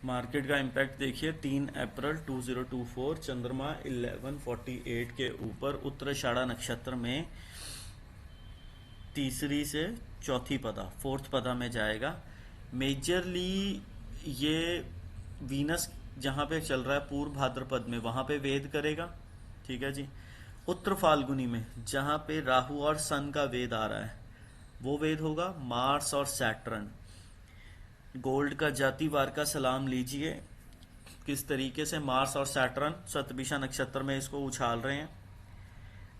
Market का impact देखिए 3 अप्रैल 2024 चंद्रमा 1148 के ऊपर उत्तराषाढ़ा नक्षत्र में तीसरी से चौथी पदा फोर्थ पदा में जाएगा। मेजरली ये वीनस जहाँ पे चल रहा है पूर्व भाद्रपद में वहाँ पे वेद करेगा। ठीक है जी। उत्तर फाल्गुनी में जहाँ पे राहु और सन का वेद आ रहा है वो वेद होगा मार्स और सैटर्न। गोल्ड का जातिवार का सलाम लीजिए किस तरीके से मार्स और सैटर्न शतभिषा नक्षत्र में इसको उछाल रहे हैं।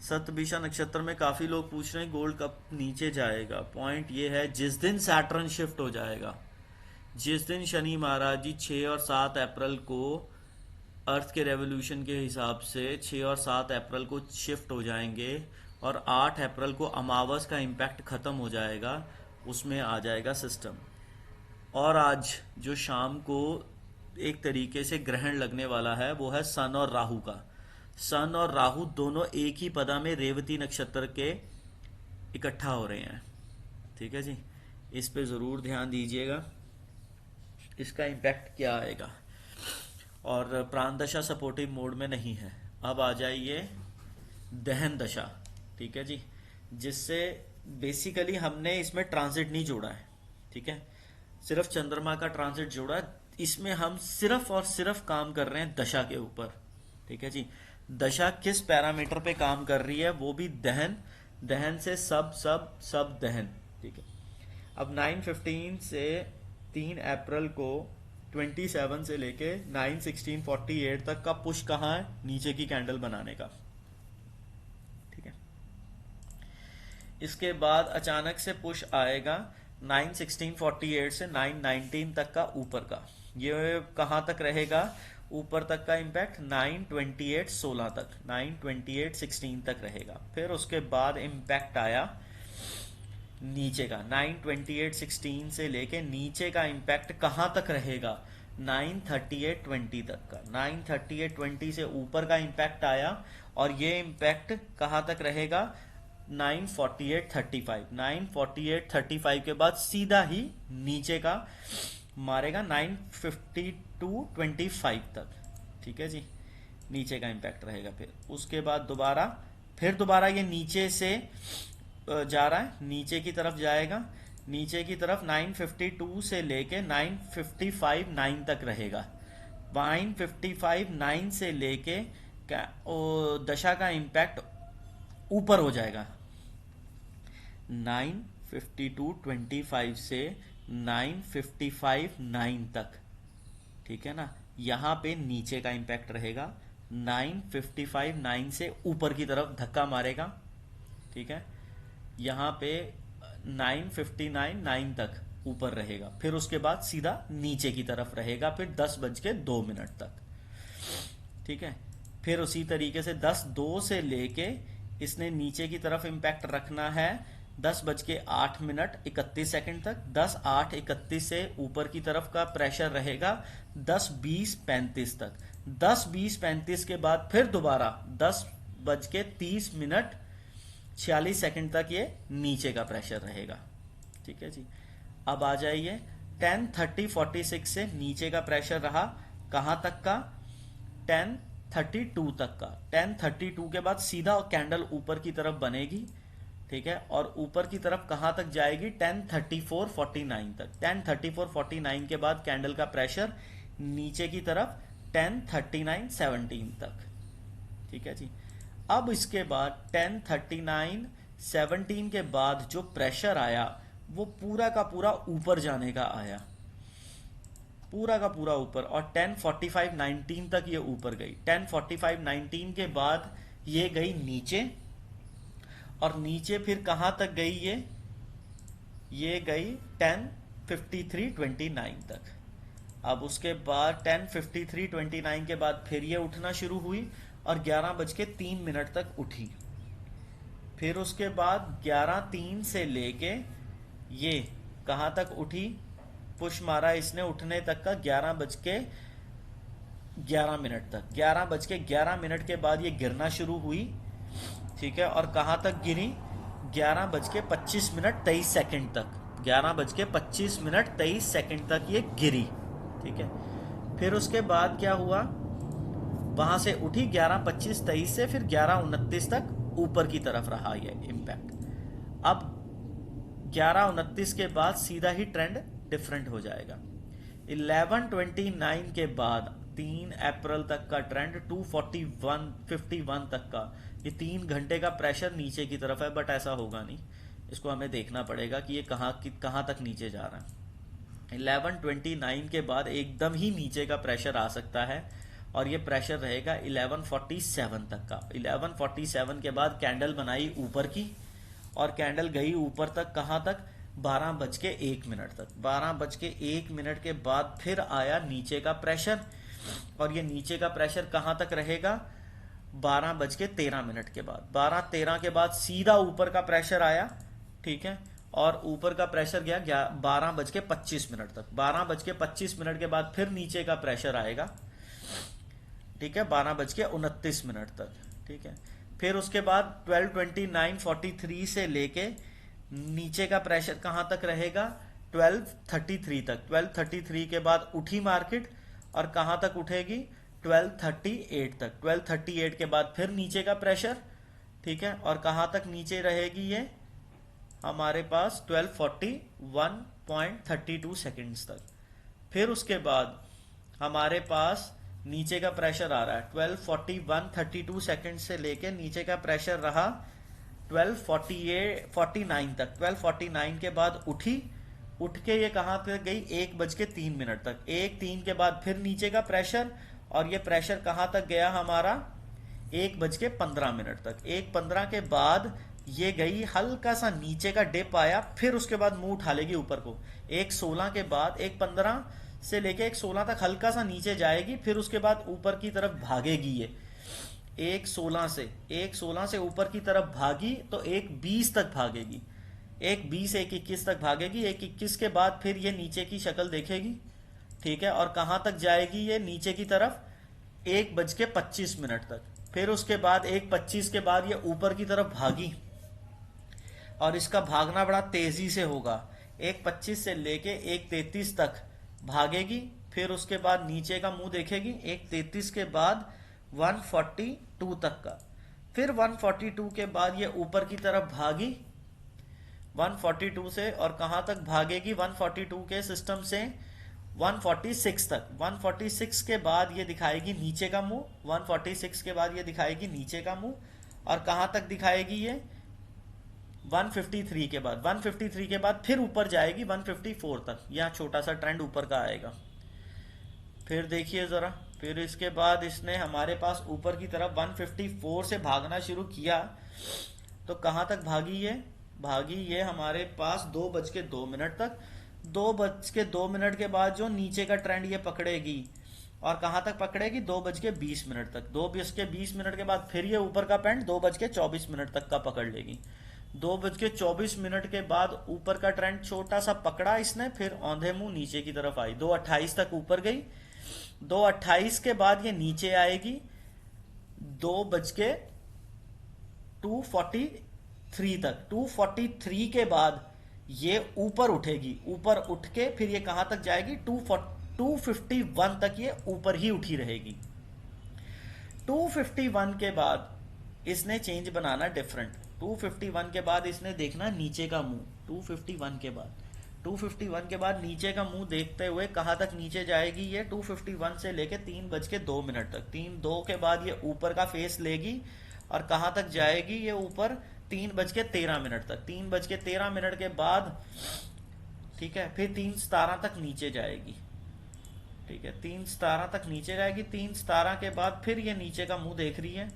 शतभिषा नक्षत्र में काफी लोग पूछ रहे हैं गोल्ड कब नीचे जाएगा। पॉइंट ये है जिस दिन सैटर्न शिफ्ट हो जाएगा, जिस दिन शनि महाराज जी 6 और 7 अप्रैल को अर्थ के रेवोल्यूशन के हिसाब से 6 और 7 अप्रैल को शिफ्ट हो जाएंगे और 8 अप्रैल को अमावस का इम्पैक्ट खत्म हो जाएगा, उसमें आ जाएगा सिस्टम। और आज जो शाम को एक तरीके से ग्रहण लगने वाला है वो है सन और राहु का। सन और राहु दोनों एक ही पदा में रेवती नक्षत्र के इकट्ठा हो रहे हैं। ठीक है जी, इस पे ज़रूर ध्यान दीजिएगा इसका इम्पैक्ट क्या आएगा। और प्राण दशा सपोर्टिव मोड में नहीं है। अब आ जाइए दहन दशा। ठीक है जी, जिससे बेसिकली हमने इसमें ट्रांजिट नहीं जोड़ा है। ठीक है, सिर्फ चंद्रमा का ट्रांजिट जोड़ा है। इसमें हम सिर्फ और सिर्फ काम कर रहे हैं दशा के ऊपर। ठीक है जी, दशा किस पैरामीटर पे काम कर रही है वो भी दहन, दहन से सब सब सब दहन। ठीक है, अब 9:15 से 3 अप्रैल को 27 से लेके 9:16:48 तक का पुश कहाँ है, नीचे की कैंडल बनाने का। ठीक है, इसके बाद अचानक से पुश आएगा 9:16:48 से 9:19 तक का ऊपर का। ये कहाँ तक रहेगा ऊपर तक का इम्पैक्ट 9:28:16 तक, 9:28:16 तक रहेगा। फिर उसके बाद इम्पैक्ट आया नीचे का 9:28:16 से लेके नीचे का इम्पैक्ट कहाँ तक रहेगा 9:38:20 तक का। 9:38:20 से ऊपर का इम्पैक्ट आया और ये इम्पैक्ट कहाँ तक रहेगा 9:48:35। 9:48:35 के बाद सीधा ही नीचे का मारेगा 9:52:25 तक। ठीक है जी, नीचे का इम्पैक्ट रहेगा। फिर उसके बाद दोबारा ये नीचे से जा रहा है, नीचे की तरफ जाएगा। नीचे की तरफ 9:52 से लेके 9:55:9 तक रहेगा। 9:55:9 से लेके दशा का इम्पैक्ट ऊपर हो जाएगा 9:52:25 से 9:55:9 तक। ठीक है ना, यहाँ पे नीचे का इम्पैक्ट रहेगा 9:55:9 से ऊपर की तरफ धक्का मारेगा। ठीक है, यहाँ पे 9:59:9 तक ऊपर रहेगा। फिर उसके बाद सीधा नीचे की तरफ रहेगा फिर 10:02 तक। ठीक है, फिर उसी तरीके से 10:02 से लेके इसने नीचे की तरफ इम्पैक्ट रखना है 10:08:31 तक। 10:08:31 से ऊपर की तरफ का प्रेशर रहेगा 10:20:35 तक। 10:20:35 के बाद फिर दोबारा 10:30:46 तक ये नीचे का प्रेशर रहेगा। ठीक है जी, अब आ जाइए 10:30:46 से नीचे का प्रेशर रहा कहाँ तक का 10:32 तक का। 10:32 के बाद सीधा कैंडल ऊपर की तरफ बनेगी। ठीक है, और ऊपर की तरफ कहाँ तक जाएगी 10:34:49 तक। 10:34:49 के बाद कैंडल का प्रेशर नीचे की तरफ 10:39:17 तक। ठीक है जी, अब इसके बाद 10:39:17 के बाद जो प्रेशर आया वो पूरा का पूरा ऊपर जाने का आया, पूरा का पूरा ऊपर। और 10:45:19 तक ये ऊपर गई। 10:45:19 के बाद ये गई नीचे, और नीचे फिर कहाँ तक गई ये गई 10:53:29 तक। अब उसके बाद 10:53:29 के बाद फिर ये उठना शुरू हुई और 11:03 तक उठी। फिर उसके बाद 11:03 से लेके ये कहाँ तक उठी, पुश मारा इसने उठने तक का 11:11 तक। 11:11 के बाद ये गिरना शुरू हुई। ठीक है, और कहाँ तक गिरी 11:25:23 तक। 11:25:23 तक ये गिरी। ठीक है, फिर उसके बाद क्या हुआ, वहां से उठी 11:25-23 से फिर 11:29 तक ऊपर की तरफ रहा ये इम्पैक्ट। अब 11:29 के बाद सीधा ही ट्रेंड डिफरेंट हो जाएगा। 11:29 के बाद 3 अप्रैल तक का ट्रेंड 241.51 तक का, ये 3 घंटे का प्रेशर नीचे की तरफ है, बट ऐसा होगा नहीं, इसको हमें देखना पड़ेगा कि ये कहाँ तक नीचे जा रहा है। 11:29 के बाद एकदम ही नीचे का प्रेशर आ सकता है और ये प्रेशर रहेगा 11:47 तक का। 11:47 के बाद कैंडल बनाई ऊपर की और कैंडल गई ऊपर तक, कहाँ तक, 12:01 तक। 12:01 के बाद फिर आया नीचे का प्रेशर और ये नीचे का प्रेशर कहाँ तक रहेगा, 12:13 के बाद। 12:13 के बाद सीधा ऊपर का प्रेशर आया, ठीक है, और ऊपर का प्रेशर गया 12:25 तक। 12:25 के बाद फिर नीचे का प्रेशर आएगा, ठीक है, 12:29 तक, ठीक है। फिर उसके बाद 12:29.43 से लेके नीचे का प्रेशर कहां तक रहेगा, 12:33 तक। 12:33 के बाद उठी मार्केट और कहां तक उठेगी, 12:38 तक। 12:38 के बाद फिर नीचे का प्रेशर, ठीक है, और कहां तक नीचे रहेगी ये हमारे पास, 1241.32 सेकेंड्स तक। फिर उसके बाद हमारे पास नीचे का प्रेशर आ रहा है 1241.32 सेकेंड से लेके नीचे का प्रेशर रहा 1249 तक। 1249 के बाद उठ के ये कहां तक गई, 1:03 तक। 1:03 के बाद फिर नीचे का प्रेशर और ये प्रेशर कहां तक गया हमारा, 1:15 तक। 1:15 के बाद ये गई, हल्का सा नीचे का डिप आया, फिर उसके बाद मुंह उठा लेगी ऊपर को। 1:16 के बाद 1:15 से लेके 1:16 तक हल्का सा नीचे जाएगी, फिर उसके बाद ऊपर की तरफ भागेगी ये। 1:16 से ऊपर की तरफ भागी तो 1:20 तक भागेगी, 1:20 1:21 तक भागेगी। 1:21 के बाद फिर ये नीचे की शक्ल देखेगी, ठीक है, और कहां तक जाएगी ये नीचे की तरफ, 1:25 तक। फिर उसके बाद 1:25 के बाद ये ऊपर की तरफ भागी और इसका भागना बड़ा तेजी से होगा, 1:25 से लेके 1:33 तक भागेगी। फिर उसके बाद नीचे का मुंह देखेगी 1:33 के बाद 142 तक का। फिर 142 के बाद ये ऊपर की तरफ भागी 142 से, और कहां तक भागेगी, 142 के सिस्टम से 146 तक। 146 के बाद ये दिखाएगी नीचे का मुंह, 146 के बाद ये दिखाएगी नीचे का मुंह, और कहां तक दिखाएगी ये, 153 के बाद। 153 के बाद फिर ऊपर जाएगी 154 तक, यहाँ छोटा सा ट्रेंड ऊपर का आएगा। फिर देखिए जरा, फिर इसके बाद इसने हमारे पास ऊपर की तरफ 154 से भागना शुरू किया, तो कहां तक भागी ये हमारे पास 2:02 तक। 2:02 के बाद जो नीचे का ट्रेंड ये पकड़ेगी और कहां तक पकड़ेगी, 2:20 तक। 2:20 के बाद फिर ये ऊपर का पैंट 2:24 तक का पकड़ लेगी। 2:24 के बाद ऊपर का ट्रेंड छोटा सा पकड़ा इसने, फिर औंधे मुंह नीचे की तरफ आई, 2:28 तक ऊपर गई। 2:28 के बाद ये नीचे आएगी 2:243 तक। 2:43 के बाद ये ऊपर उठेगी, ऊपर उठ के फिर ये कहां तक जाएगी, 251 तक ये ऊपर ही उठी रहेगी। 251 के बाद इसने चेंज बनाना डिफरेंट। 251 के बाद इसने देखना नीचे का मुंह। 251 के बाद नीचे का मुंह देखते हुए कहां तक नीचे जाएगी ये, 251 से लेके 3:02 तक। 3:02 के बाद ये ऊपर का फेस लेगी और कहां तक जाएगी ये ऊपर, 3:13 तक। 3:13 के बाद, ठीक है, फिर 3:17 तक नीचे जाएगी, ठीक है, 3:17 तक नीचे जाएगी। 3:17 के बाद फिर ये नीचे का मुंह देख रही है,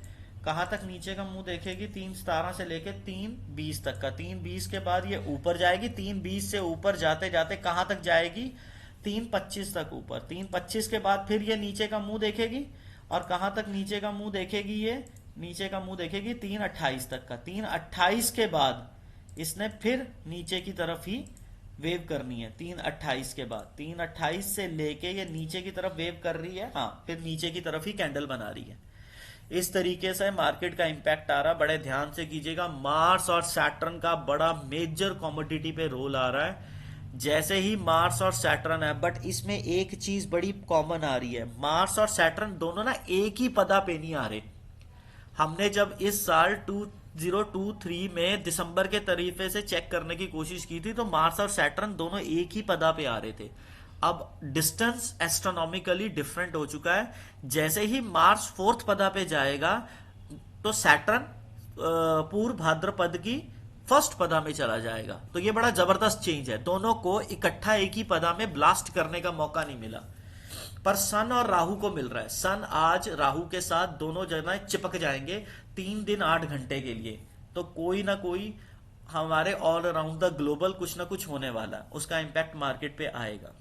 कहां तक नीचे का मुंह देखेगी, 3:17 से लेके 3:20 तक का। 3:20 के बाद ये ऊपर जाएगी, 3:20 से ऊपर जाते जाते कहां तक जाएगी, 3:25 तक ऊपर। 3:25 के बाद फिर ये नीचे का मुंह देखेगी और कहां तक नीचे का मुंह देखेगी, ये नीचे का मुंह देखेगी 3:28 तक का। 3:28 के बाद इसने फिर नीचे की तरफ ही वेव करनी है। 3:28 के बाद, 3:28 से लेके ये नीचे की तरफ वेव कर रही है, हाँ, फिर नीचे की तरफ ही कैंडल बना रही है। इस तरीके से मार्केट का इंपैक्ट आ रहा, बड़े ध्यान से कीजिएगा। मार्स और सैटर्न का बड़ा मेजर कमोडिटी पे रोल आ रहा है। जैसे ही मार्स और सैटर्न है, बट इसमें एक चीज बड़ी कॉमन आ रही है, मार्स और सैटर्न दोनों ना एक ही पदा पे नहीं आ रहे। हमने जब इस साल 2023 में दिसंबर के तरीके से चेक करने की कोशिश की थी, तो मार्स और सैटर्न दोनों एक ही पदा पे आ रहे थे। अब डिस्टेंस एस्ट्रोनॉमिकली डिफरेंट हो चुका है। जैसे ही मार्स फोर्थ पदा पे जाएगा, तो सैटर्न पूर्व भाद्रपद की फर्स्ट पदा में चला जाएगा। तो ये बड़ा जबरदस्त चेंज है, दोनों को इकट्ठा एक ही पदा में ब्लास्ट करने का मौका नहीं मिला। पर सन और राहु को मिल रहा है। सन आज राहु के साथ दोनों जगह चिपक जाएंगे 3 दिन 8 घंटे के लिए। तो कोई ना कोई हमारे ऑल अराउंड द ग्लोबल कुछ ना कुछ होने वाला है, उसका इम्पैक्ट मार्केट पे आएगा।